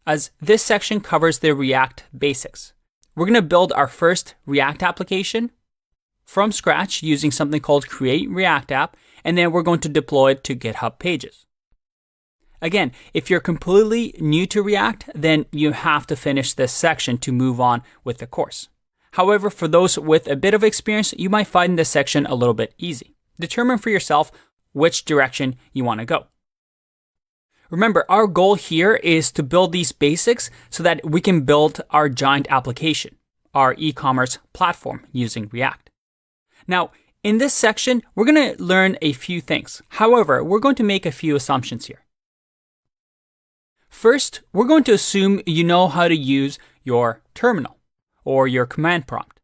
as this section covers the React basics. We're going to build our first React application from scratch using something called Create React App, and then we're going to deploy it to GitHub Pages. Again, if you're completely new to React, then you have to finish this section to move on with the course. However, for those with a bit of experience, you might find this section a little bit easy. Determine for yourself which direction you want to go. Remember, our goal here is to build these basics so that we can build our giant application, our e-commerce platform using React. Now, in this section, we're going to learn a few things. However, we're going to make a few assumptions here. First, we're going to assume you know how to use your terminal or your command prompt.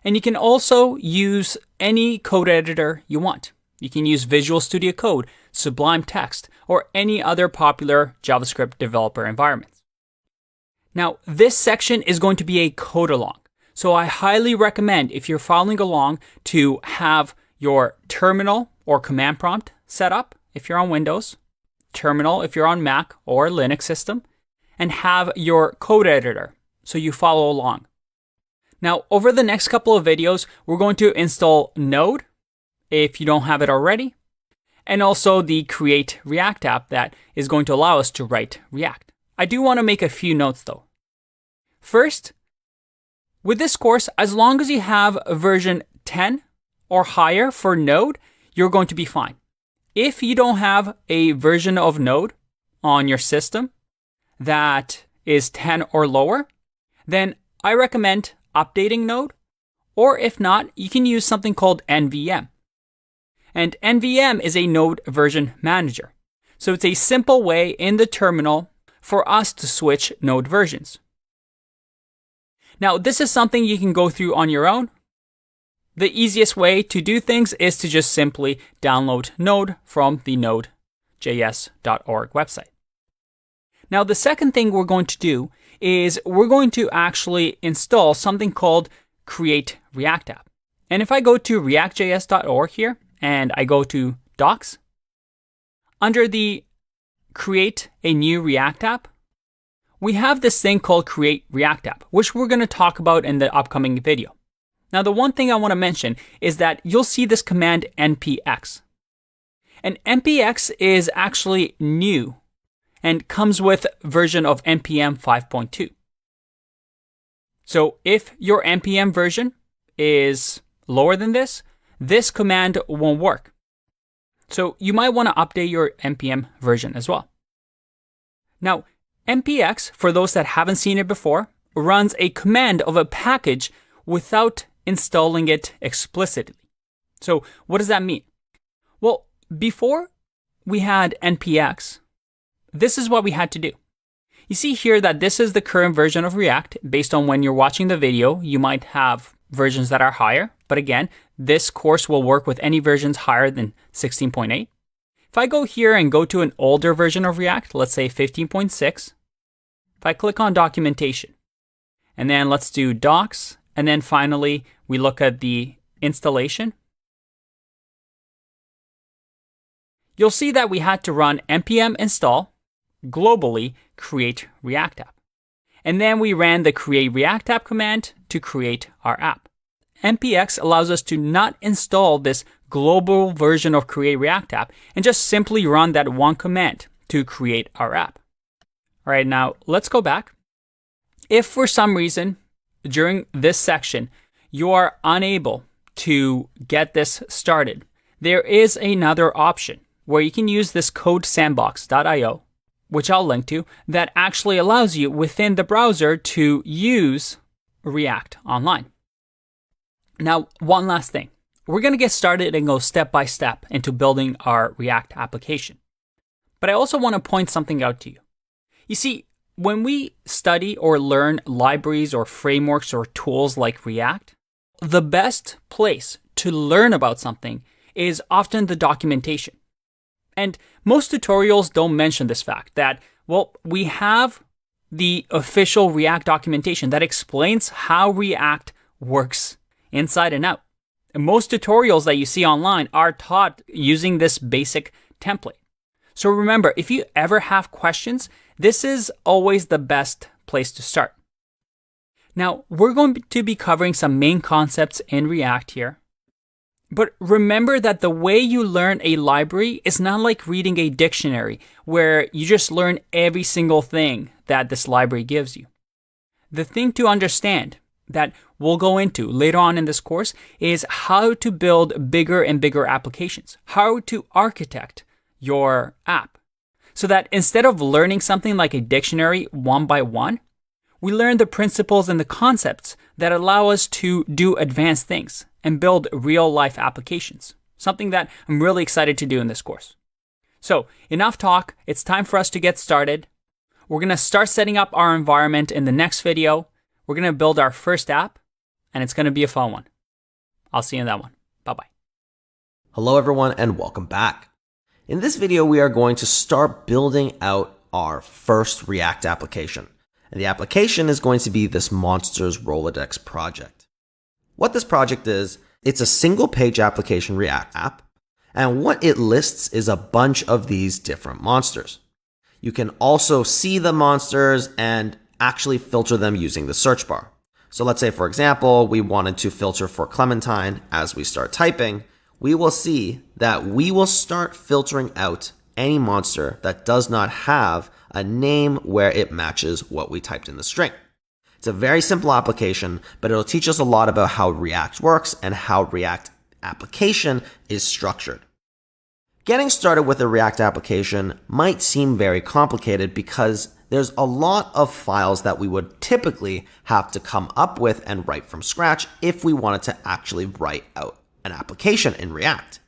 And you can also use any code editor you want. You can use Visual Studio Code, Sublime Text, or any other popular JavaScript developer environments. Now, this section is going to be a code along. So I highly recommend, if you're following along, to have your terminal or command prompt set up if you're on Windows, terminal if you're on Mac or Linux system, and have your code editor so you follow along. Now, over the next couple of videos, we're going to install Node if you don't have it already, and also the Create React app that is going to allow us to write React. I do want to make a few notes though. First, with this course, as long as you have a version 10 or higher for Node, you're going to be fine. If you don't have a version of Node on your system that is 10 or lower, then I recommend updating Node, or if not, you can use something called NVM. And NVM is a Node version manager. So it's a simple way in the terminal for us to switch Node versions. Now, this is something you can go through on your own. The easiest way to do things is to just simply download Node from the node.js.org website. Now, the second thing we're going to do is we're going to actually install something called Create React App. And if I go to reactjs.org here, and I go to Docs, under the Create a New React App, we have this thing called Create React App, which we're going to talk about in the upcoming video. Now, the one thing I want to mention is that you'll see this command npx. And npx is actually new and comes with version of npm 5.2. So if your npm version is lower than this command won't work. So you might want to update your npm version as well. Now, npx, for those that haven't seen it before, runs a command of a package without installing it explicitly. So what does that mean? Well, before we had npx, this is what we had to do. You see here that this is the current version of React. Based on when you're watching the video, you might have versions that are higher. But again, this course will work with any versions higher than 16.8. If I go here and go to an older version of React, let's say 15.6, if I click on documentation, and then let's do docs, and then finally we look at the installation, you'll see that we had to run npm install globally create React app. And then we ran the create React app command to create our app. npx allows us to not install this global version of create React app and just simply run that one command to create our app. All right, now let's go back. If for some reason during this section you are unable to get this started, there is another option where you can use this codesandbox.io, which I'll link to, that actually allows you within the browser to use React online. Now, one last thing. We're going to get started and go step by step into building our React application. But I also want to point something out to you. You see, when we study or learn libraries or frameworks or tools like React, the best place to learn about something is often the documentation. And most tutorials don't mention this fact that, well, we have the official React documentation that explains how React works inside and out. And most tutorials that you see online are taught using this basic template. So remember, if you ever have questions, This is always the best place to start. Now, we're going to be covering some main concepts in React here. But remember that the way you learn a library is not like reading a dictionary where you just learn every single thing that this library gives you. The thing to understand that we'll go into later on in this course is how to build bigger and bigger applications, how to architect your app, so that instead of learning something like a dictionary one by one, we learn the principles and the concepts that allow us to do advanced things and build real-life applications, something that I'm really excited to do in this course. So, enough talk. It's time for us to get started. We're going to start setting up our environment in the next video. We're going to build our first app, and it's going to be a fun one. I'll see you in that one. Bye-bye. Hello, everyone, and welcome back. In this video, we are going to start building out our first React application. And the application is going to be this Monsters Rolodex project. What this project is, it's a single page application React app. And what it lists is a bunch of these different monsters. You can also see the monsters and actually filter them using the search bar. So let's say, for example, we wanted to filter for Clementine. As we start typing, we will see that we will start filtering out any monster that does not have a name where it matches what we typed in the string. It's a very simple application, but it'll teach us a lot about how React works and how React application is structured. Getting started with a React application might seem very complicated because there's a lot of files that we would typically have to come up with and write from scratch if we wanted to actually write out an application in React.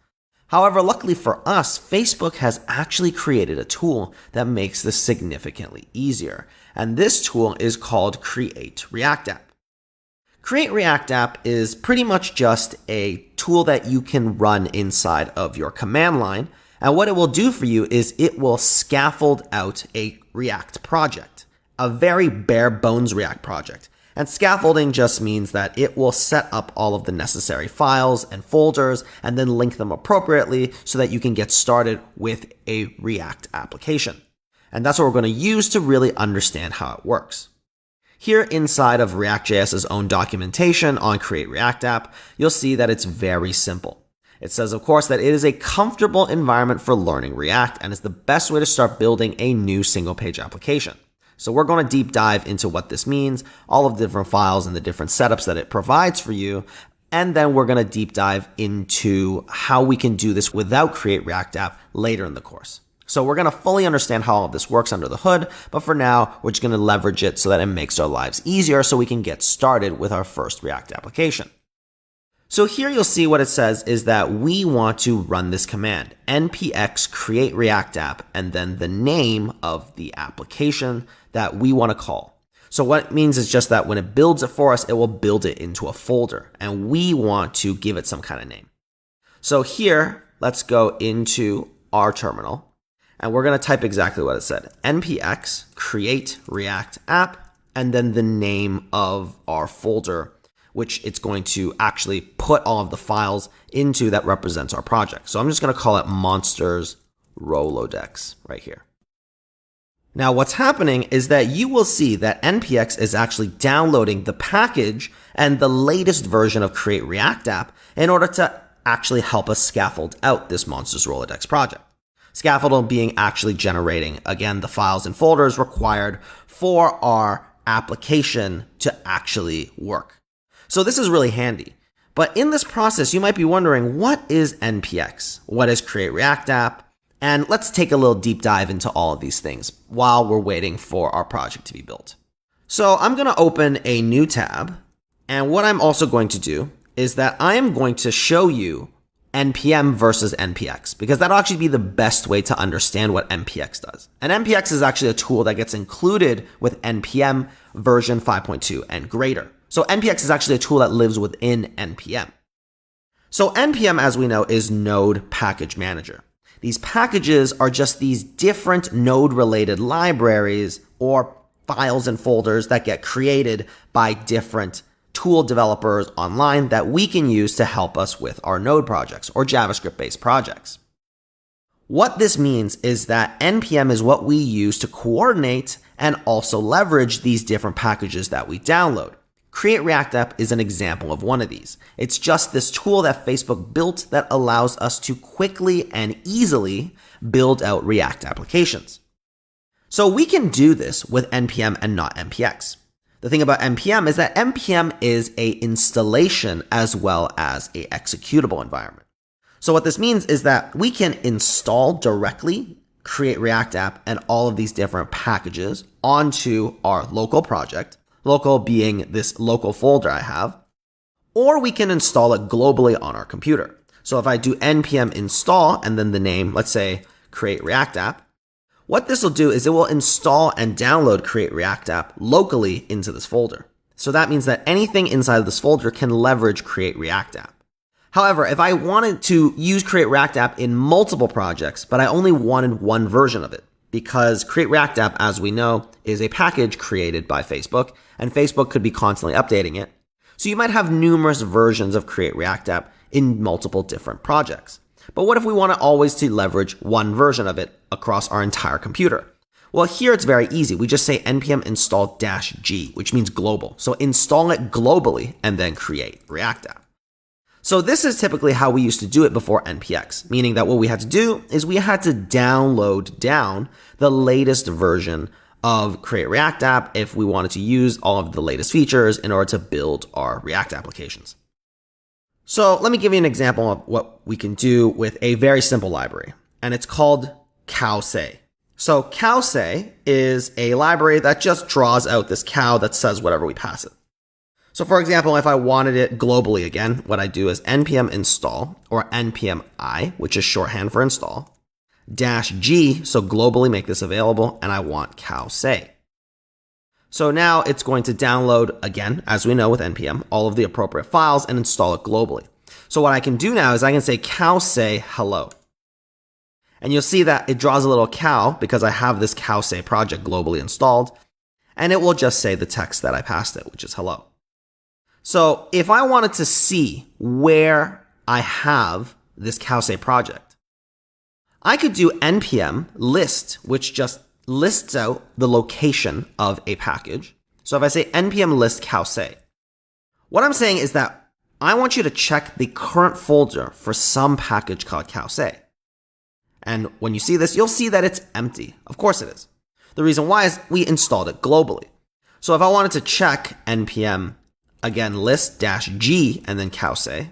However, luckily for us, Facebook has actually created a tool that makes this significantly easier. And this tool is called Create React App. Create React App is pretty much just a tool that you can run inside of your command line. And what it will do for you is it will scaffold out a React project, a very bare bones React project. And scaffolding just means that it will set up all of the necessary files and folders and then link them appropriately so that you can get started with a React application. And that's what we're going to use to really understand how it works. Here inside of React.js's own documentation on Create React App, you'll see that it's very simple. It says, of course, that it is a comfortable environment for learning React and is the best way to start building a new single-page application. So we're going to deep dive into what this means, all of the different files and the different setups that it provides for you. And then we're going to deep dive into how we can do this without Create React App later in the course. So we're going to fully understand how all of this works under the hood. But for now, we're just going to leverage it so that it makes our lives easier so we can get started with our first React application. So here you'll see what it says is that we want to run this command, npx create react app, and then the name of the application that we want to call. So what it means is just that when it builds it for us, it will build it into a folder, and we want to give it some kind of name. So here, let's go into our terminal, and we're going to type exactly what it said, npx create react app, and then the name of our folder, which it's going to actually put all of the files into that represents our project. So I'm just going to call it Monsters Rolodex right here. Now what's happening is that you will see that npx is actually downloading the package and the latest version of Create React App in order to actually help us scaffold out this Monsters Rolodex project. Scaffold being actually generating, again, the files and folders required for our application to actually work. So this is really handy. But in this process, you might be wondering, what is npx? What is Create React App? And let's take a little deep dive into all of these things while we're waiting for our project to be built. So I'm going to open a new tab. And what I'm also going to do is that I am going to show you npm versus npx, because that'll actually be the best way to understand what npx does. And npx is actually a tool that gets included with npm version 5.2 and greater. So npx is actually a tool that lives within npm. So npm, as we know, is Node Package Manager. These packages are just these different Node-related libraries or files and folders that get created by different tool developers online that we can use to help us with our Node projects or JavaScript-based projects. What this means is that NPM is what we use to coordinate and also leverage these different packages that we download. Create React App is an example of one of these. It's just this tool that Facebook built that allows us to quickly and easily build out React applications. So we can do this with NPM and not NPX. The thing about NPM is that NPM is a installation as well as a executable environment. So what this means is that we can install directly Create React App and all of these different packages onto our local project, local being this local folder I have, or we can install it globally on our computer. So if I do npm install and then the name, let's say Create React App, what this will do is it will install and download Create React App locally into this folder. So that means that anything inside of this folder can leverage Create React App. However, if I wanted to use Create React App in multiple projects, but I only wanted one version of it, because Create React App, as we know, is a package created by Facebook, and Facebook could be constantly updating it. So you might have numerous versions of Create React App in multiple different projects. But what if we want to always to leverage one version of it across our entire computer? Well, here it's very easy. We just say npm install -g, which means global. So install it globally and then create React App. So this is typically how we used to do it before NPX, meaning that what we had to do is we had to download down the latest version of Create React App if we wanted to use all of the latest features in order to build our React applications. So let me give you an example of what we can do with a very simple library, and it's called cowsay. So cowsay is a library that just draws out this cow that says whatever we pass it. So for example, if I wanted it globally again, what I do is npm install, or npm I, which is shorthand for install, -g, so globally make this available, and I want cowsay. So now it's going to download, again, as we know with npm, all of the appropriate files and install it globally. So what I can do now is I can say cowsay hello. And you'll see that it draws a little cow because I have this cowsay project globally installed, and it will just say the text that I passed it, which is hello. So if I wanted to see where I have this cowsay project, I could do npm list, which just lists out the location of a package. So if I say npm list cowsay, what I'm saying is that I want you to check the current folder for some package called cowsay. And when you see this, you'll see that it's empty. Of course it is. The reason why is we installed it globally. So if I wanted to check npm again, list -g and then cowsay.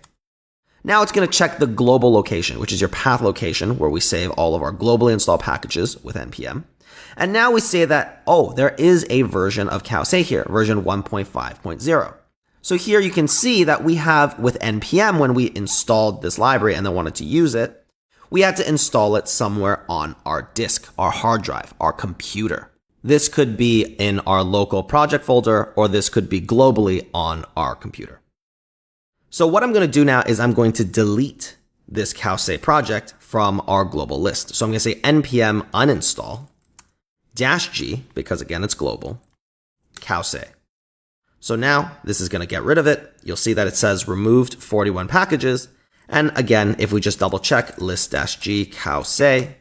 Now it's going to check the global location, which is your path location where we save all of our globally installed packages with npm. And now we say that, oh, there is a version of cowsay here, version 1.5.0. So here you can see that we have with npm, when we installed this library and then wanted to use it, we had to install it somewhere on our disk, our hard drive, our computer. This could be in our local project folder, or this could be globally on our computer. So what I'm going to do now is I'm going to delete this cowsay project from our global list. So I'm going to say npm uninstall -g, because again, it's global, cowsay. So now this is going to get rid of it. You'll see that it says removed 41 packages. And again, if we just double check list -g cowsay,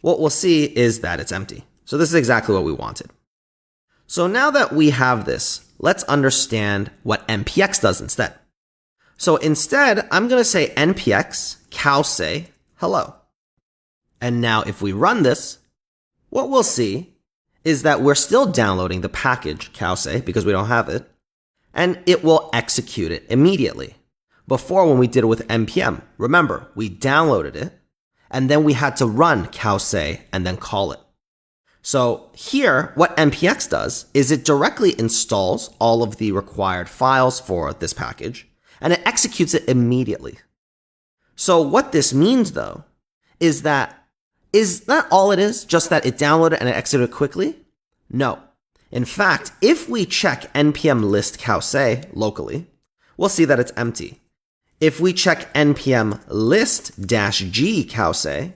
what we'll see is that it's empty. So this is exactly what we wanted. So now that we have this, let's understand what npx does instead. So instead, I'm going to say npx cowsay hello. And now if we run this, what we'll see is that we're still downloading the package cowsay because we don't have it, and it will execute it immediately. Before, when we did it with npm, remember, we downloaded it, and then we had to run cowsay and then call it. So here, what npx does is it directly installs all of the required files for this package, and it executes it immediately. So what this means, though, is that all it is, just that it downloaded and it exited quickly? No. In fact, if we check npm list cowsay locally, we'll see that it's empty. If we check npm list -g cowsay,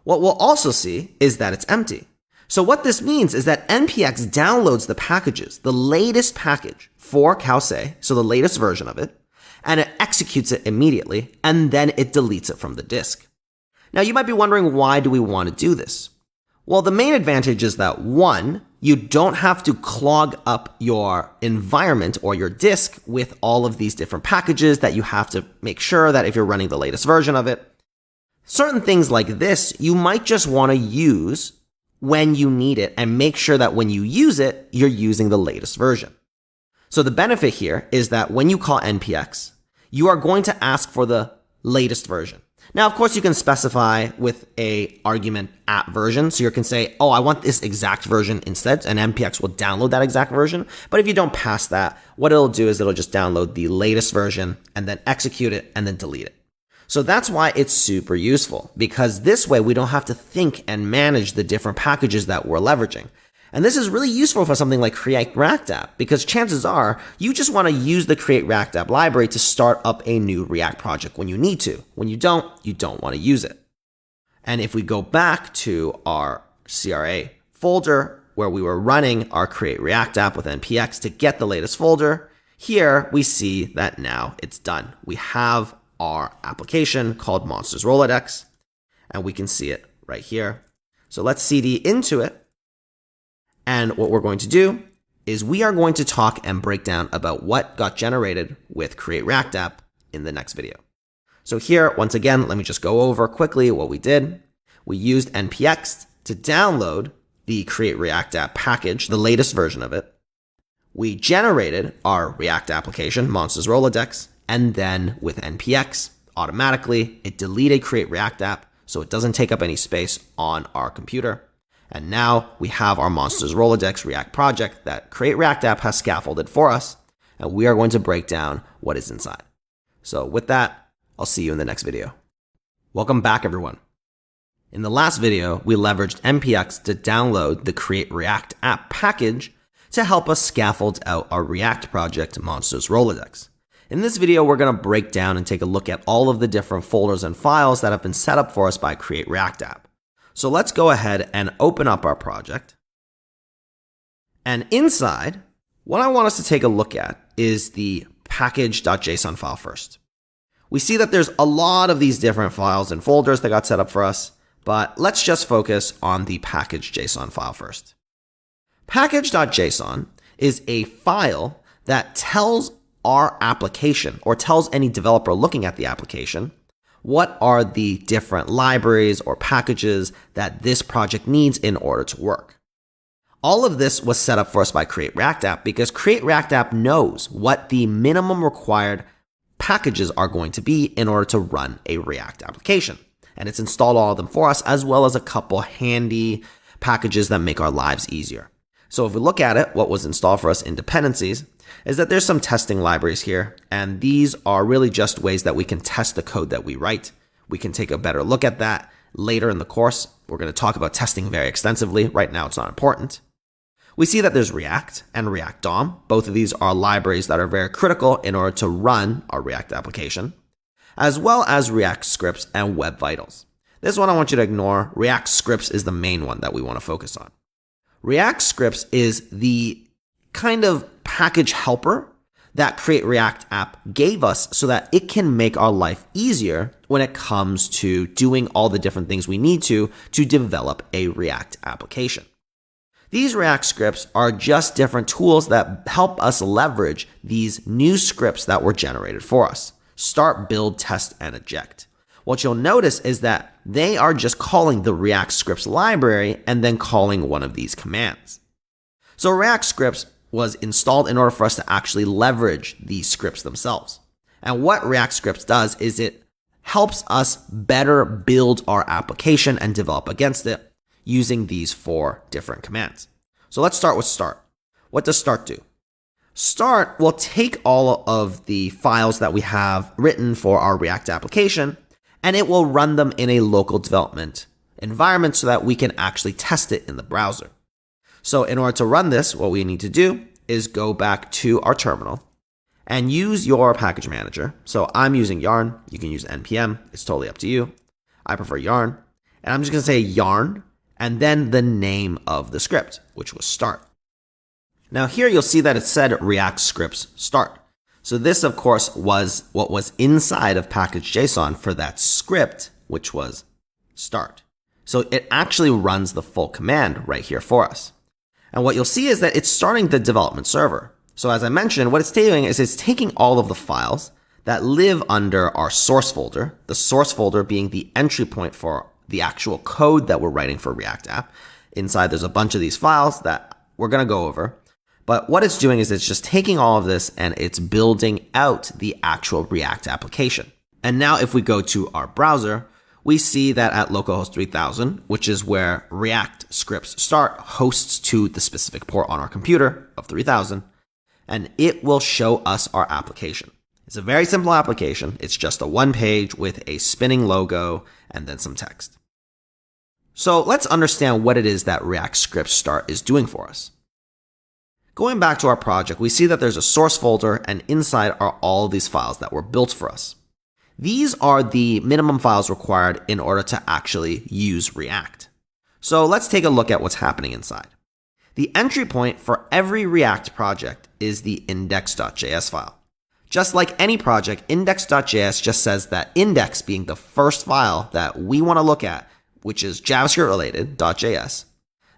what we'll also see is that it's empty. So what this means is that npx downloads the packages, the latest package for cowsay, so the latest version of it, and it executes it immediately, and then it deletes it from the disk. Now you might be wondering, why do we want to do this? Well, the main advantage is that 1, you don't have to clog up your environment or your disk with all of these different packages that you have to make sure that if you're running the latest version of it. Certain things like this, you might just want to use when you need it and make sure that when you use it, you're using the latest version. So the benefit here is that when you call npx, you are going to ask for the latest version. Now, of course, you can specify with a argument at version. So you can say, oh, I want this exact version instead, and npx will download that exact version. But if you don't pass that, what it'll do is it'll just download the latest version and then execute it and then delete it. So that's why it's super useful, because this way we don't have to think and manage the different packages that we're leveraging. And this is really useful for something like Create React App, because chances are you just want to use the Create React App library to start up a new React project when you need to. When you don't want to use it. And if we go back to our CRA folder where we were running our Create React App with npx to get the latest folder, here we see that now it's done. We have our application called Monsters Rolodex, and we can see it right here. So let's cd into it. And what we're going to do is we are going to talk and break down about what got generated with Create React App in the next video. So here, once again, let me just go over quickly what we did. We used npx to download the Create React App package, the latest version of it. We generated our React application, Monsters Rolodex, and then with npx, automatically, it deleted Create React App, so it doesn't take up any space on our computer. And now we have our Monsters Rolodex React project that Create React App has scaffolded for us, and we are going to break down what is inside. So with that, I'll see you in the next video. Welcome back, everyone. In the last video, we leveraged npx to download the Create React App package to help us scaffold out our React project, Monsters Rolodex. In this video, we're going to break down and take a look at all of the different folders and files that have been set up for us by Create React App. So let's go ahead and open up our project. And inside, what I want us to take a look at is the package.json file first. We see that there's a lot of these different files and folders that got set up for us, but let's just focus on the package.json file first. Package.json is a file that tells our application, or tells any developer looking at the application, what are the different libraries or packages that this project needs in order to work. All of this was set up for us by Create React App because Create React App knows what the minimum required packages are going to be in order to run a React application. And it's installed all of them for us, as well as a couple handy packages that make our lives easier. So if we look at it, what was installed for us in dependencies is that there's some testing libraries here, and these are really just ways that we can test the code that we write. We can take a better look at that later in the course. We're going to talk about testing very extensively. Right now, it's not important. We see that there's React and React DOM. Both of these are libraries that are very critical in order to run our React application, as well as React scripts and Web Vitals. This one I want you to ignore. React scripts is the main one that we want to focus on. React scripts is the kind of package helper that Create React App gave us so that it can make our life easier when it comes to doing all the different things we need to develop a React application. These React scripts are just different tools that help us leverage these new scripts that were generated for us. Start, build, test, and eject. What you'll notice is that they are just calling the React scripts library and then calling one of these commands. So React scripts was installed in order for us to actually leverage these scripts themselves. And what React scripts does is it helps us better build our application and develop against it using these 4 different commands. So let's start with start. What does start do? Start will take all of the files that we have written for our React application, and it will run them in a local development environment so that we can actually test it in the browser. So in order to run this, what we need to do is go back to our terminal and use your package manager. So I'm using Yarn. You can use NPM. It's totally up to you. I prefer Yarn. And I'm just going to say Yarn and then the name of the script, which was start. Now here you'll see that it said React scripts start. So this, of course, was what was inside of package.json for that script, which was start. So it actually runs the full command right here for us. And what you'll see is that it's starting the development server. So as I mentioned, what it's doing is it's taking all of the files that live under our source folder, the source folder being the entry point for the actual code that we're writing for React app. Inside, there's a bunch of these files that we're going to go over. But what it's doing is it's just taking all of this and it's building out the actual React application. And now if we go to our browser, we see that at localhost 3000, which is where React scripts start, hosts to the specific port on our computer of 3000, and it will show us our application. It's a very simple application. It's just a one page with a spinning logo and then some text. So let's understand what it is that React script start is doing for us. Going back to our project, we see that there's a source folder, and inside are all of these files that were built for us. These are the minimum files required in order to actually use React. So let's take a look at what's happening inside. The entry point for every React project is the index.js file. Just like any project, index.js just says that index being the first file that we want to look at, which is JavaScript related .js.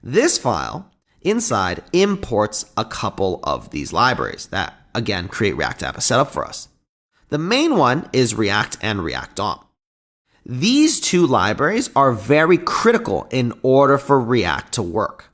This file inside imports a couple of these libraries that, again, Create React App is set up for us. The main one is React and React DOM. These two libraries are very critical in order for React to work.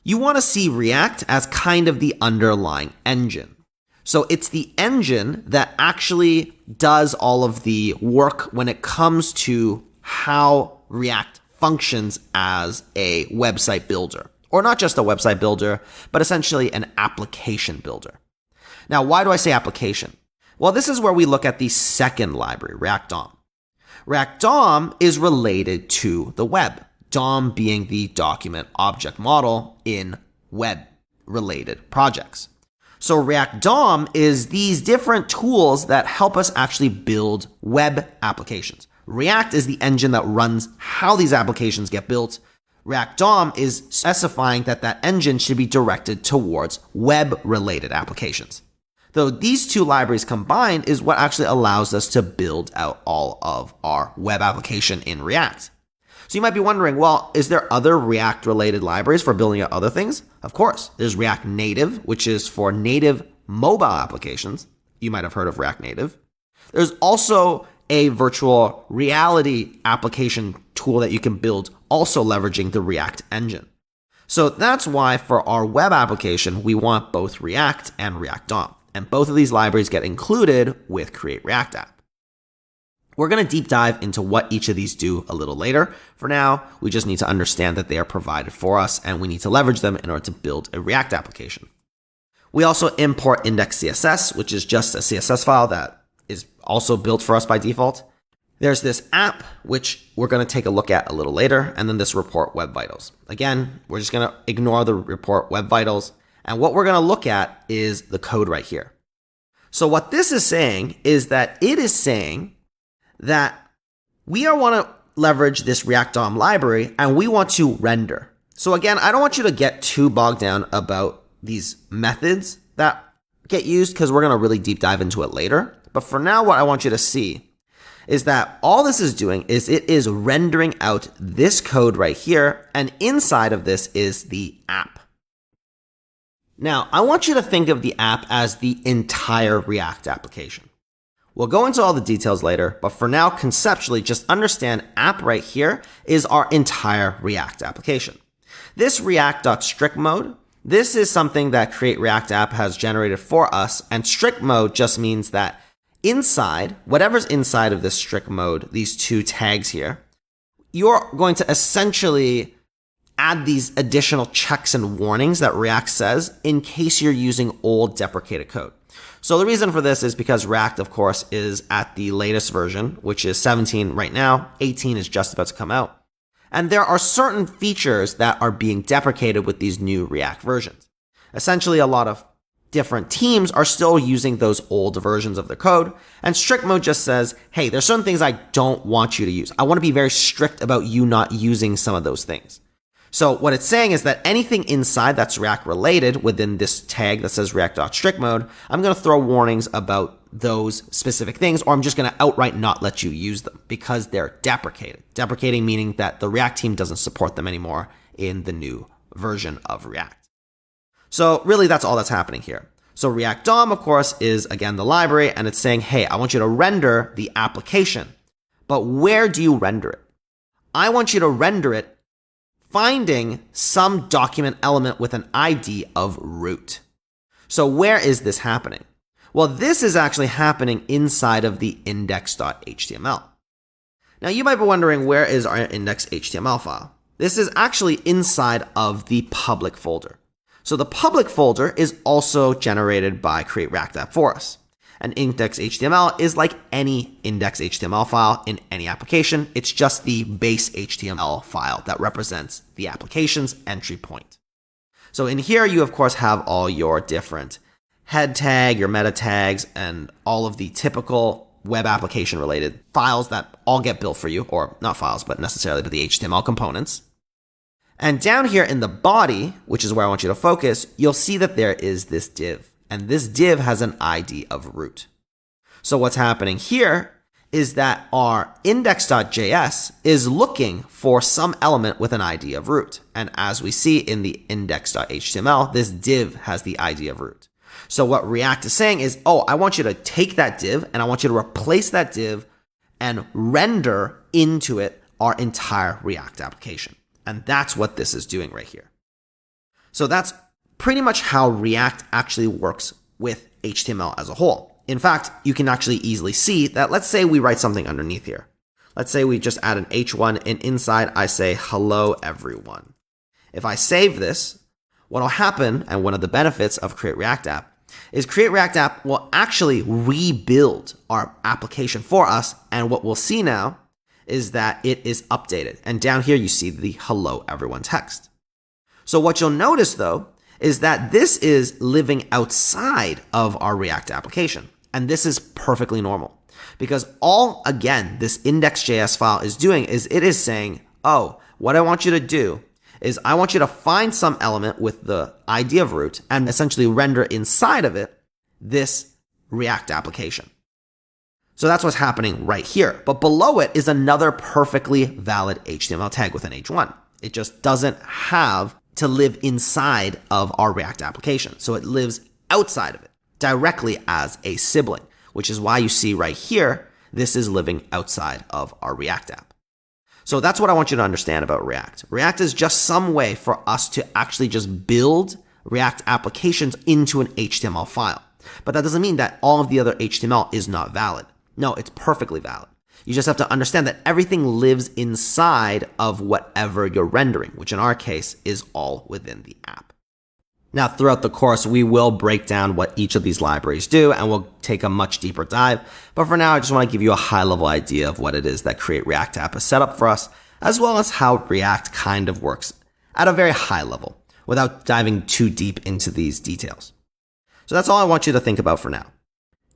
You want to see React as kind of the underlying engine. So it's the engine that actually does all of the work when it comes to how React functions as a website builder. Or not just a website builder, but essentially an application builder. Now, why do I say application? Well, this is where we look at the second library, React DOM. React DOM is related to the web, DOM being the document object model in web-related projects. So React DOM is these different tools that help us actually build web applications. React is the engine that runs how these applications get built. React DOM is specifying that that engine should be directed towards web-related applications. Though these two libraries combined is what actually allows us to build out all of our web application in React. So you might be wondering, well, is there other React-related libraries for building out other things? Of course. There's React Native, which is for native mobile applications. You might have heard of React Native. There's also a virtual reality application tool that you can build, also leveraging the React engine. So that's why for our web application, we want both React and React DOM. And both of these libraries get included with Create React App. We're going to deep dive into what each of these do a little later. For now, we just need to understand that they are provided for us and we need to leverage them in order to build a React application. We also import index.css, which is just a CSS file that is also built for us by default. There's this app, which we're going to take a look at a little later, and then this report web vitals. Again, we're just going to ignore the report web vitals. And what we're going to look at is the code right here. So what this is saying is that it is saying that we want to leverage this React DOM library and we want to render. So again, I don't want you to get too bogged down about these methods that get used because we're going to really deep dive into it later. But for now, what I want you to see is that all this is doing is it is rendering out this code right here. And inside of this is the app. Now, I want you to think of the app as the entire React application. We'll go into all the details later, but for now, conceptually, just understand app right here is our entire React application. This React.strict mode, this is something that Create React App has generated for us, and strict mode just means that inside, whatever's inside of this strict mode, these two tags here, you're going to essentially add these additional checks and warnings that React says in case you're using old deprecated code. So the reason for this is because React, of course, is at the latest version, which is 17 right now. 18 is just about to come out. And there are certain features that are being deprecated with these new React versions. Essentially, a lot of different teams are still using those old versions of the code. And strict mode just says, hey, there's certain things I don't want you to use. I want to be very strict about you not using some of those things. So what it's saying is that anything inside that's React related within this tag that says React.strict mode, I'm going to throw warnings about those specific things, or I'm just going to outright not let you use them because they're deprecated. Deprecating meaning that the React team doesn't support them anymore in the new version of React. So really, that's all that's happening here. So React DOM, of course, is again the library, and it's saying, hey, I want you to render the application. But where do you render it? I want you to render it finding some document element with an ID of root. So where is this happening? Well, this is actually happening inside of the index.html. Now you might be wondering, where is our index.html file? This is actually inside of the public folder. So the public folder is also generated by Create React App for us. And index.html is like any index.html file in any application. It's just the base HTML file that represents the application's entry point. So in here, you of course have all your different head tag, your meta tags, and all of the typical web application related files that all get built for you, or not files, but necessarily, but the HTML components. And down here in the body, which is where I want you to focus, you'll see that there is this div. And this div has an ID of root. So what's happening here is that our index.js is looking for some element with an ID of root. And as we see in the index.html, this div has the ID of root. So what React is saying is, oh, I want you to take that div and I want you to replace that div and render into it our entire React application. And that's what this is doing right here. So that's pretty much how React actually works with HTML as a whole. In fact, you can actually easily see that, let's say we write something underneath here. Let's say we just add an H1 and inside I say, hello everyone. If I save this, what will happen, and one of the benefits of Create React App, is Create React App will actually rebuild our application for us. And what we'll see now is that it is updated. And down here, you see the hello everyone text. So what you'll notice though, is that this is living outside of our React application. And this is perfectly normal because all, again, this index.js file is doing is it is saying, oh, what I want you to do is I want you to find some element with the ID of root and essentially render inside of it this React application. So that's what's happening right here. But below it is another perfectly valid HTML tag with an H1. It just doesn't have to live inside of our React application. So it lives outside of it directly as a sibling, which is why you see right here, this is living outside of our React app. So that's what I want you to understand about React. React is just some way for us to actually just build React applications into an HTML file. But that doesn't mean that all of the other HTML is not valid. No, it's perfectly valid. You just have to understand that everything lives inside of whatever you're rendering, which in our case is all within the app. Now, throughout the course, we will break down what each of these libraries do, and we'll take a much deeper dive. But for now, I just want to give you a high-level idea of what it is that Create React App has set up for us, as well as how React kind of works at a very high level, without diving too deep into these details. So that's all I want you to think about for now.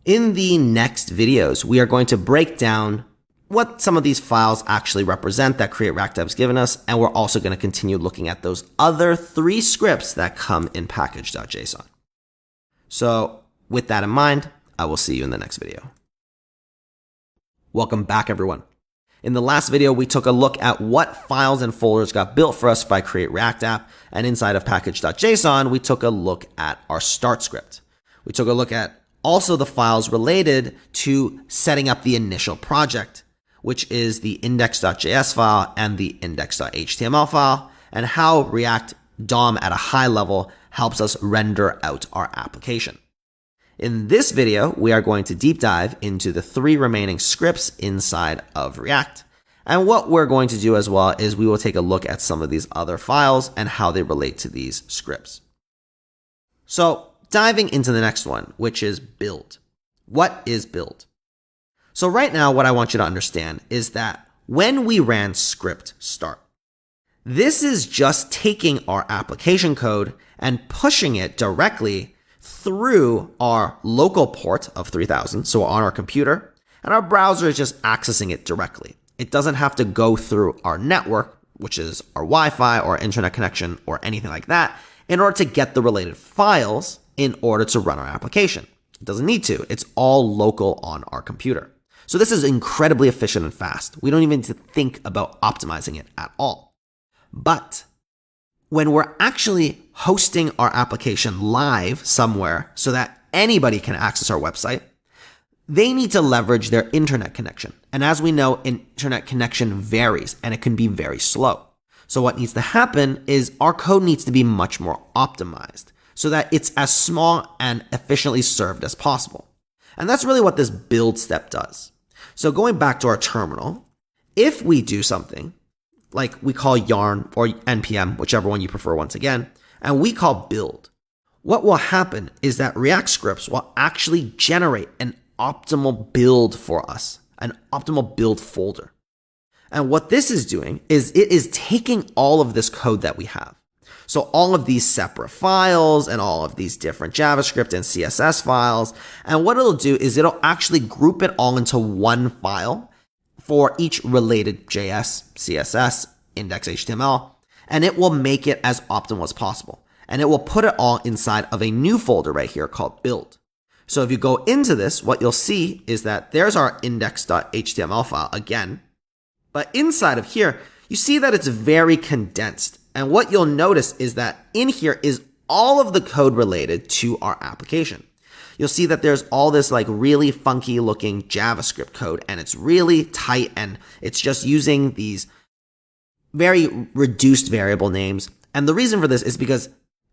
In the next videos, we are going to break down what some of these files actually represent that Create React App has given us, and we're also going to continue looking at those other 3 scripts that come in package.json. So with that in mind, I will see you in the next video. Welcome back, everyone. In the last video, we took a look at what files and folders got built for us by Create React App, and inside of package.json, we took a look at our start script. We took a look at also the files related to setting up the initial project, which is the index.js file and the index.html file, and how React DOM at a high level helps us render out our application. In this video, we are going to deep dive into the 3 remaining scripts inside of React. And what we're going to do as well is we will take a look at some of these other files and how they relate to these scripts. So diving into the next one, which is build. What is build? So right now, what I want you to understand is that when we ran script start, this is just taking our application code and pushing it directly through our local port of 3000, so on our computer, and our browser is just accessing it directly. It doesn't have to go through our network, which is our Wi-Fi or internet connection or anything like that, in order to get the related files in order to run our application. It doesn't need to. It's all local on our computer. So this is incredibly efficient and fast. We don't even need to think about optimizing it at all. But when we're actually hosting our application live somewhere so that anybody can access our website, they need to leverage their internet connection. And as we know, internet connection varies and it can be very slow. So what needs to happen is our code needs to be much more optimized so that it's as small and efficiently served as possible. And that's really what this build step does. So going back to our terminal, if we do something like we call yarn or npm, whichever one you prefer once again, and we call build, what will happen is that React scripts will actually generate an optimal build for us, an optimal build folder. And what this is doing is it is taking all of this code that we have. So all of these separate files and all of these different JavaScript and CSS files. And what it'll do is it'll actually group it all into one file for each related JS, CSS, index HTML, and it will make it as optimal as possible. And it will put it all inside of a new folder right here called build. So if you go into this, what you'll see is that there's our index.html file again. But inside of here, you see that it's very condensed. And what you'll notice is that in here is all of the code related to our application. You'll see that there's all this like really funky looking JavaScript code, and it's really tight, and it's just using these very reduced variable names. And the reason for this is because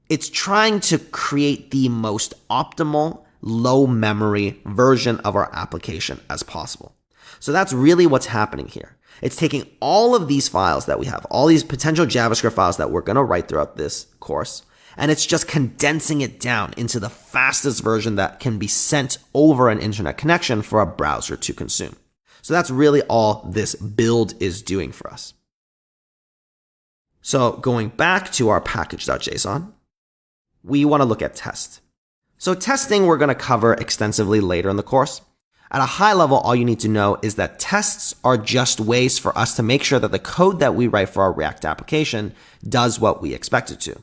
it's trying to create the most optimal low memory version of our application as possible. So that's really what's happening here. It's taking all of these files that we have, all these potential JavaScript files that we're going to write throughout this course, and it's just condensing it down into the fastest version that can be sent over an internet connection for a browser to consume. So that's really all this build is doing for us. So going back to our package.json, we want to look at test. So testing we're going to cover extensively later in the course. At a high level, all you need to know is that tests are just ways for us to make sure that the code that we write for our React application does what we expect it to.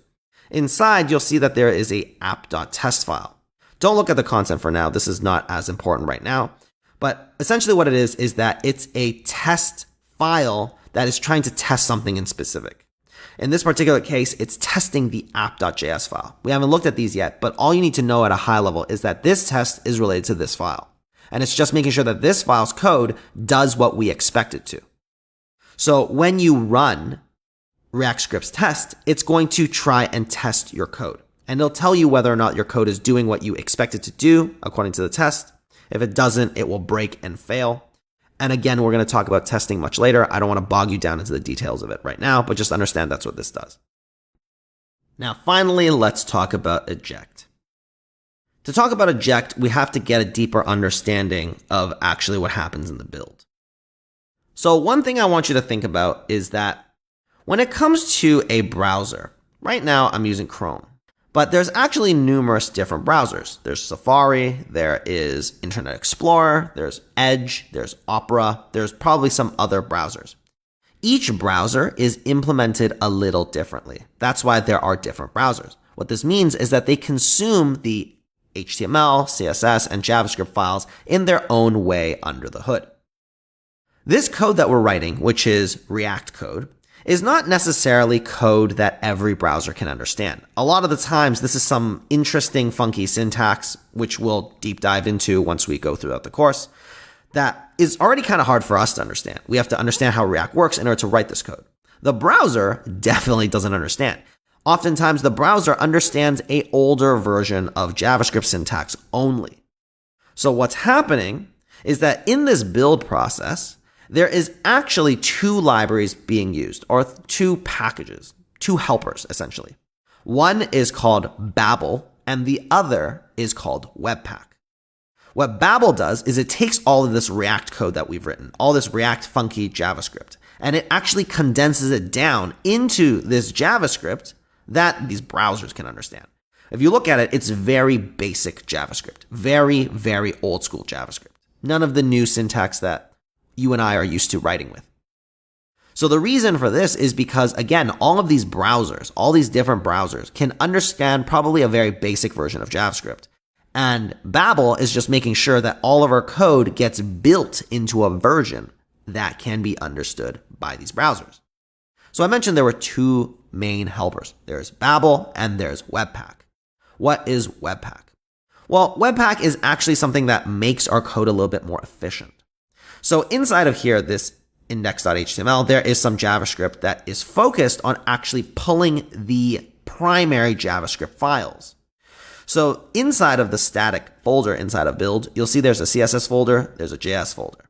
Inside, you'll see that there is a app.test file. Don't look at the content for now. This is not as important right now. But essentially what it is that it's a test file that is trying to test something in specific. In this particular case, it's testing the app.js file. We haven't looked at these yet, but all you need to know at a high level is that this test is related to this file. And it's just making sure that this file's code does what we expect it to. So when you run React scripts test, it's going to try and test your code. And it'll tell you whether or not your code is doing what you expect it to do according to the test. If it doesn't, it will break and fail. And again, we're going to talk about testing much later. I don't want to bog you down into the details of it right now, but just understand that's what this does. Now, finally, let's talk about eject. To talk about eject, we have to get a deeper understanding of actually what happens in the build. So one thing I want you to think about is that when it comes to a browser, right now I'm using Chrome, but there's actually numerous different browsers. There's Safari, there is Internet Explorer, there's Edge, there's Opera, there's probably some other browsers. Each browser is implemented a little differently. That's why there are different browsers. What this means is that they consume the HTML, CSS, and JavaScript files in their own way under the hood. This code that we're writing, which is React code, is not necessarily code that every browser can understand. A lot of the times, this is some interesting, funky syntax, which we'll deep dive into once we go throughout the course, that is already kind of hard for us to understand. We have to understand how React works in order to write this code. The browser definitely doesn't understand. Oftentimes, the browser understands an older version of JavaScript syntax only. So what's happening is that in this build process, there is actually two libraries being used, or two packages, two helpers, essentially. One is called Babel, and the other is called Webpack. What Babel does is it takes all of this React code that we've written, all this React funky JavaScript, and it actually condenses it down into this JavaScript that these browsers can understand. If you look at it, it's very basic JavaScript, very, very old school JavaScript. None of the new syntax that you and I are used to writing with. So the reason for this is because, again, all of these browsers, all these different browsers can understand probably a very basic version of JavaScript. And Babel is just making sure that all of our code gets built into a version that can be understood by these browsers. So I mentioned there were two main helpers. There's Babel and there's Webpack. What is Webpack? Well, Webpack is actually something that makes our code a little bit more efficient. So inside of here, this index.html, there is some JavaScript that is focused on actually pulling the primary JavaScript files. So inside of the static folder inside of build, you'll see there's a CSS folder, there's a JS folder.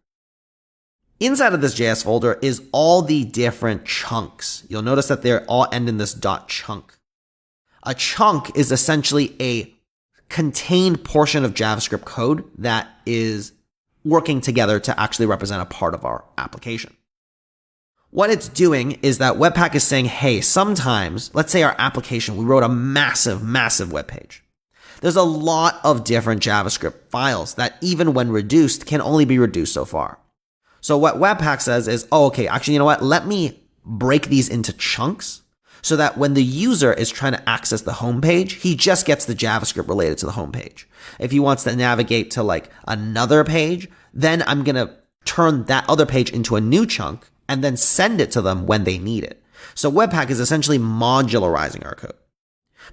Inside of this JS folder is all the different chunks. You'll notice that they all end in this .chunk. A chunk is essentially a contained portion of JavaScript code that is working together to actually represent a part of our application. What it's doing is that Webpack is saying, hey, sometimes, let's say our application, we wrote a massive web page. There's a lot of different JavaScript files that even when reduced can only be reduced so far. So what Webpack says is, oh, okay, actually, you know what? Let me break these into chunks so that when the user is trying to access the homepage, he just gets the JavaScript related to the homepage. If he wants to navigate to like another page, then I'm going to turn that other page into a new chunk and then send it to them when they need it. So Webpack is essentially modularizing our code.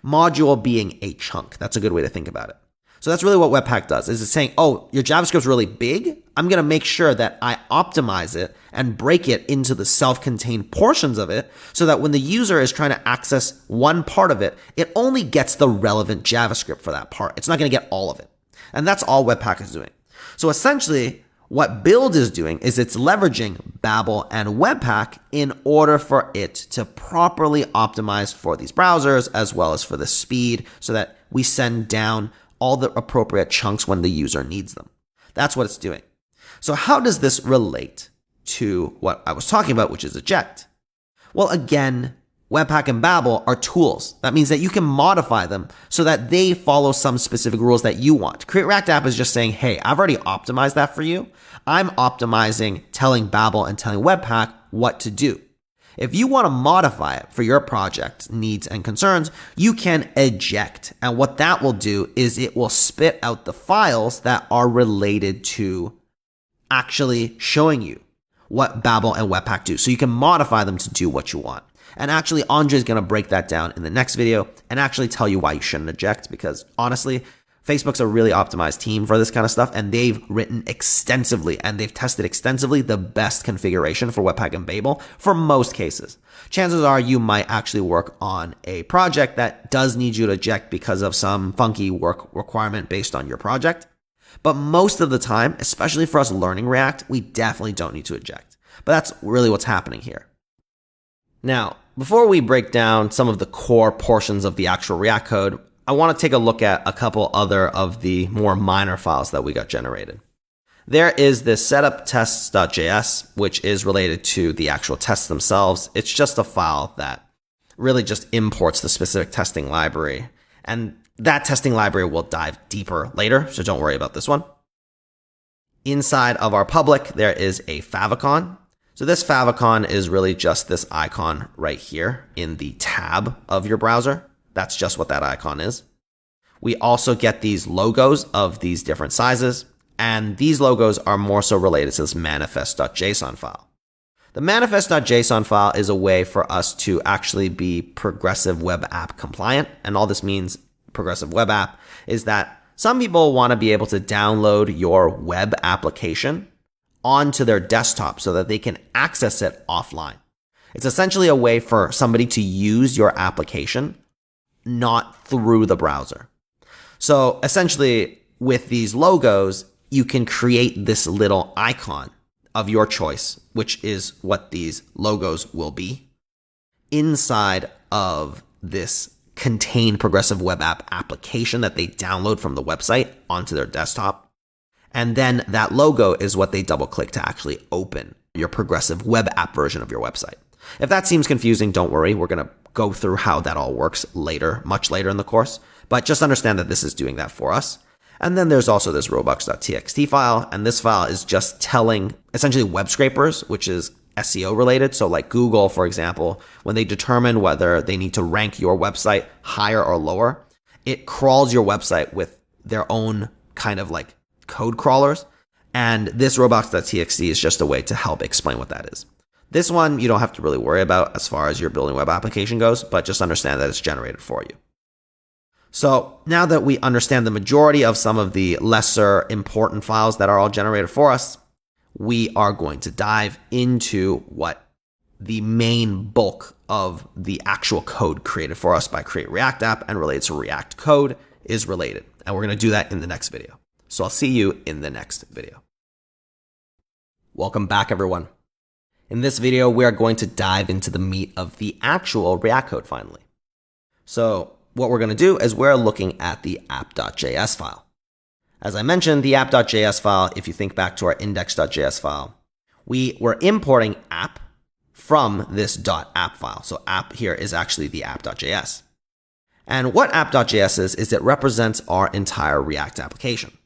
Module being a chunk. That's a good way to think about it. So that's really what Webpack does, is it's saying, oh, your JavaScript's really big. I'm going to make sure that I optimize it and break it into the self-contained portions of it so that when the user is trying to access one part of it, it only gets the relevant JavaScript for that part. It's not going to get all of it. And that's all Webpack is doing. So essentially, what Build is doing is it's leveraging Babel and Webpack in order for it to properly optimize for these browsers as well as for the speed so that we send down all the appropriate chunks when the user needs them. That's what it's doing. So how does this relate to what I was talking about, which is eject? Well, again, Webpack and Babel are tools. That means that you can modify them so that they follow some specific rules that you want. Create React App is just saying, hey, I've already optimized that for you. I'm optimizing telling Babel and telling Webpack what to do. If you want to modify it for your project needs and concerns, you can eject. And what that will do is it will spit out the files that are related to actually showing you what Babel and Webpack do. So you can modify them to do what you want. And actually, Andre is going to break that down in the next video and actually tell you why you shouldn't eject, because honestly, Facebook's a really optimized team for this kind of stuff, and they've written extensively and they've tested extensively the best configuration for Webpack and Babel for most cases. Chances are you might actually work on a project that does need you to eject because of some funky work requirement based on your project. But most of the time, especially for us learning React, we definitely don't need to eject. But that's really what's happening here. Now, before we break down some of the core portions of the actual React code, I want to take a look at a couple other of the more minor files that we got generated. There is this setup tests.js, which is related to the actual tests themselves. It's just a file that really just imports the specific testing library. And that testing library will dive deeper later, so don't worry about this one. Inside of our public, there is a favicon. So this favicon is really just this icon right here in the tab of your browser. That's just what that icon is. We also get these logos of these different sizes, and these logos are more so related to this manifest.json file. The manifest.json file is a way for us to actually be progressive web app compliant, and all this means progressive web app is that some people want to be able to download your web application onto their desktop so that they can access it offline. It's essentially a way for somebody to use your application not through the browser. So essentially with these logos, you can create this little icon of your choice, which is what these logos will be, inside of this contained progressive web app application that they download from the website onto their desktop. And then that logo is what they double click to actually open your progressive web app version of your website. If that seems confusing, don't worry. We're going to go through how that all works later, much later in the course. But just understand that this is doing that for us. And then there's also this robots.txt file. And this file is just telling essentially web scrapers, which is SEO related. So like Google, for example, when they determine whether they need to rank your website higher or lower, it crawls your website with their own kind of like code crawlers. And this robots.txt is just a way to help explain what that is. This one you don't have to really worry about as far as your building web application goes, but just understand that it's generated for you. So now that we understand the majority of some of the lesser important files that are all generated for us, we are going to dive into what the main bulk of the actual code created for us by Create React App and related to React code is related. And we're going to do that in the next video. So I'll see you in the next video. Welcome back, everyone. In this video, we are going to dive into the meat of the actual React code finally. So what we're going to do is we're looking at the app.js file. As I mentioned, the app.js file, if you think back to our index.js file, we were importing app from this .app file. So app here is actually the app.js. And what app.js is it represents our entire React application.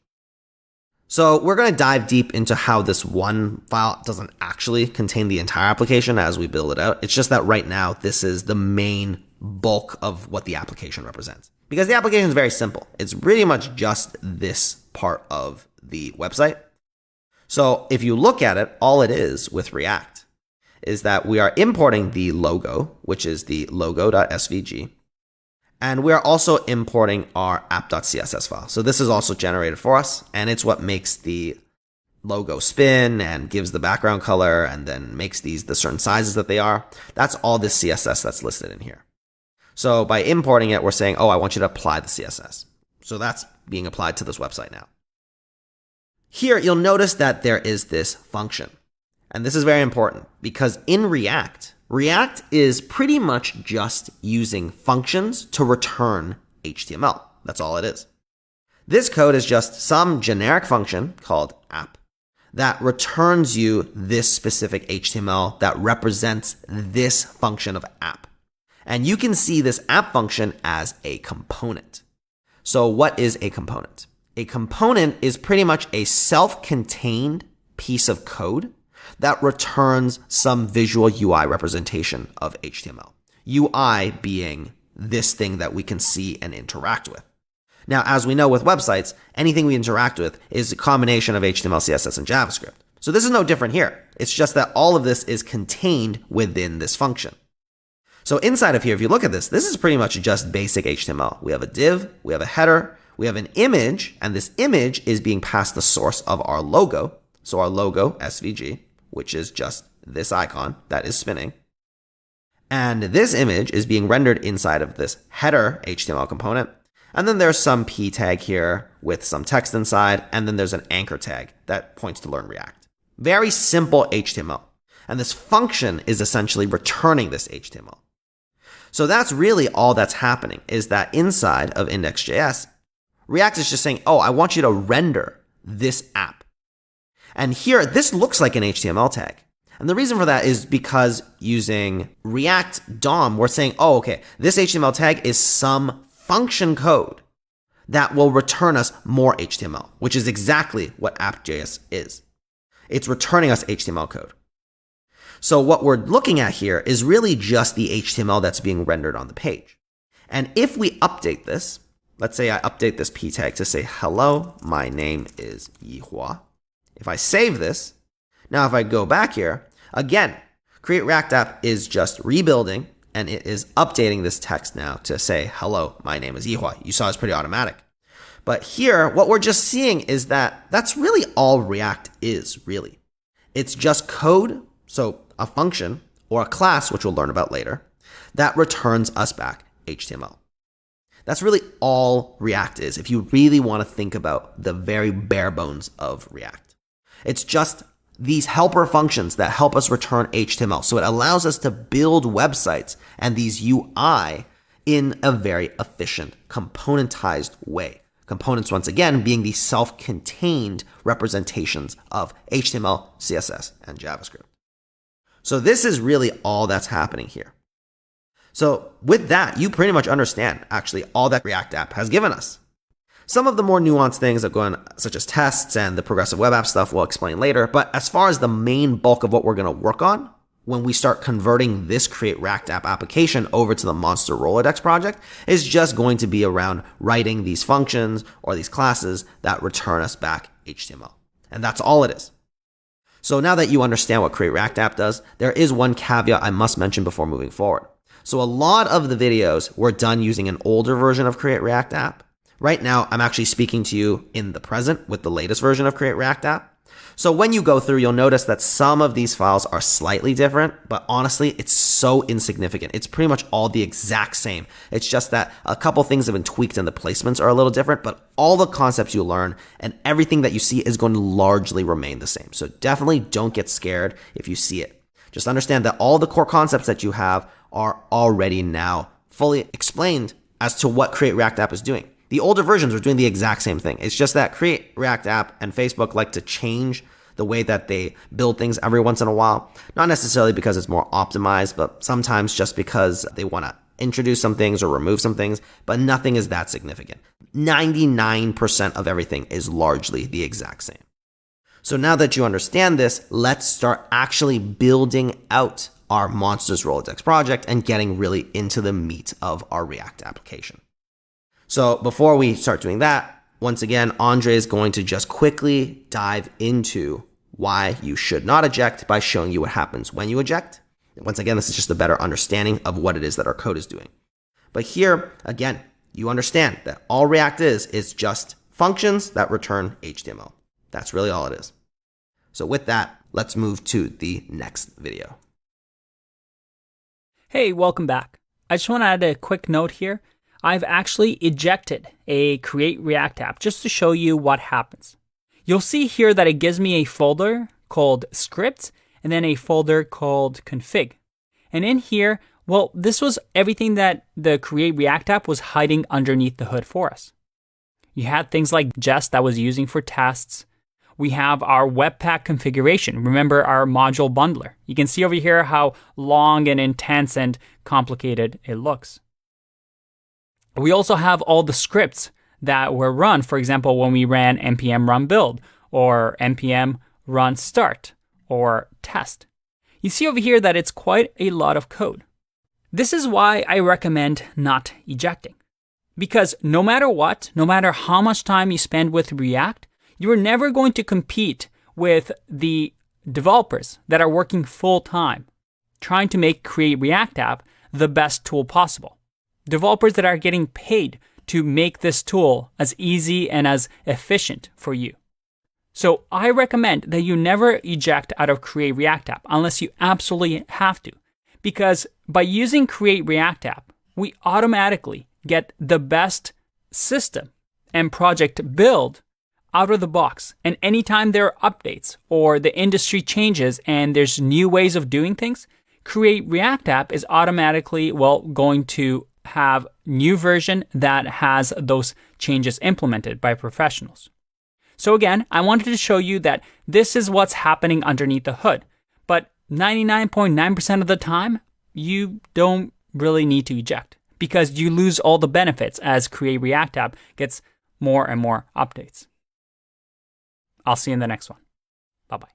So we're going to dive deep into how this one file doesn't actually contain the entire application as we build it out. It's just that right now, this is the main bulk of what the application represents. Because the application is very simple. It's pretty much just this part of the website. So if you look at it, all it is with React is that we are importing the logo, which is the logo.svg. And we are also importing our app.css file. So this is also generated for us, and it's what makes the logo spin and gives the background color and then makes these the certain sizes that they are. That's all this CSS that's listed in here. So by importing it, we're saying, oh, I want you to apply the CSS. So that's being applied to this website now. Here, you'll notice that there is this function. And this is very important because in React is pretty much just using functions to return HTML. That's all it is. This code is just some generic function called app that returns you this specific HTML that represents this function of app. And you can see this app function as a component. So what is a component? A component is pretty much a self-contained piece of code that returns some visual UI representation of HTML. UI being this thing that we can see and interact with. Now, as we know with websites, anything we interact with is a combination of HTML, CSS, and JavaScript. So this is no different here. It's just that all of this is contained within this function. So inside of here, if you look at this, this is pretty much just basic HTML. We have a div, we have a header, we have an image, and this image is being passed the source of our logo. So our logo, SVG, which is just this icon that is spinning. And this image is being rendered inside of this header HTML component. And then there's some p tag here with some text inside. And then there's an anchor tag that points to Learn React. Very simple HTML. And this function is essentially returning this HTML. So that's really all that's happening is that inside of index.js, React is just saying, oh, I want you to render this app. And here, this looks like an HTML tag. And the reason for that is because using React DOM, we're saying, oh, okay, this HTML tag is some function code that will return us more HTML, which is exactly what app.js is. It's returning us HTML code. So what we're looking at here is really just the HTML that's being rendered on the page. And if we update this, let's say I update this p tag to say, hello, my name is Yihua. If I save this, now if I go back here, again, Create React App is just rebuilding and it is updating this text now to say, hello, my name is Yihua. You saw it's pretty automatic. But here, what we're just seeing is that that's really all React is, really. It's just code, so a function or a class, which we'll learn about later, that returns us back HTML. That's really all React is if you really want to think about the very bare bones of React. It's just these helper functions that help us return HTML. So it allows us to build websites and these UI in a very efficient, componentized way. Components, once again, being the self-contained representations of HTML, CSS, and JavaScript. So this is really all that's happening here. So with that, you pretty much understand actually all that React app has given us. Some of the more nuanced things that go on, such as tests and the progressive web app stuff, we'll explain later. But as far as the main bulk of what we're going to work on, when we start converting this Create React App application over to the Monster Rolodex project is just going to be around writing these functions or these classes that return us back HTML. And that's all it is. So now that you understand what Create React App does, there is one caveat I must mention before moving forward. So a lot of the videos were done using an older version of Create React App. Right now, I'm actually speaking to you in the present with the latest version of Create React App. So when you go through, you'll notice that some of these files are slightly different, but honestly, it's so insignificant. It's pretty much all the exact same. It's just that a couple things have been tweaked and the placements are a little different, but all the concepts you learn and everything that you see is going to largely remain the same. So definitely don't get scared if you see it. Just understand that all the core concepts that you have are already now fully explained as to what Create React App is doing. The older versions are doing the exact same thing. It's just that Create React App and Facebook like to change the way that they build things every once in a while. Not necessarily because it's more optimized, but sometimes just because they want to introduce some things or remove some things, but nothing is that significant. 99% of everything is largely the exact same. So now that you understand this, let's start actually building out our Monsters Rolodex project and getting really into the meat of our React application. So before we start doing that, once again, Andre is going to just quickly dive into why you should not eject by showing you what happens when you eject. Once again, this is just a better understanding of what it is that our code is doing. But here, again, you understand that all React is just functions that return HTML. That's really all it is. So with that, let's move to the next video. Hey, welcome back. I just want to add a quick note here. I've actually ejected a Create React app just to show you what happens. You'll see here that it gives me a folder called scripts and then a folder called config. And in here, well, this was everything that the Create React app was hiding underneath the hood for us. You had things like Jest that was using for tests. We have our Webpack configuration. Remember our module bundler. You can see over here how long and intense and complicated it looks. We also have all the scripts that were run, for example, when we ran npm run build or npm run start or test. You see over here that it's quite a lot of code. This is why I recommend not ejecting. Because no matter what, no matter how much time you spend with React, you are never going to compete with the developers that are working full time, trying to make Create React app the best tool possible. Developers that are getting paid to make this tool as easy and as efficient for you. So I recommend that you never eject out of Create React app unless you absolutely have to. Because by using Create React app, we automatically get the best system and project build out of the box. And anytime there are updates or the industry changes and there's new ways of doing things, Create React app is automatically, going to have new version that has those changes implemented by professionals. So again, I wanted to show you that this is what's happening underneath the hood. But 99.9% of the time, you don't really need to eject because you lose all the benefits as Create React app gets more and more updates. I'll see you in the next one. Bye-bye.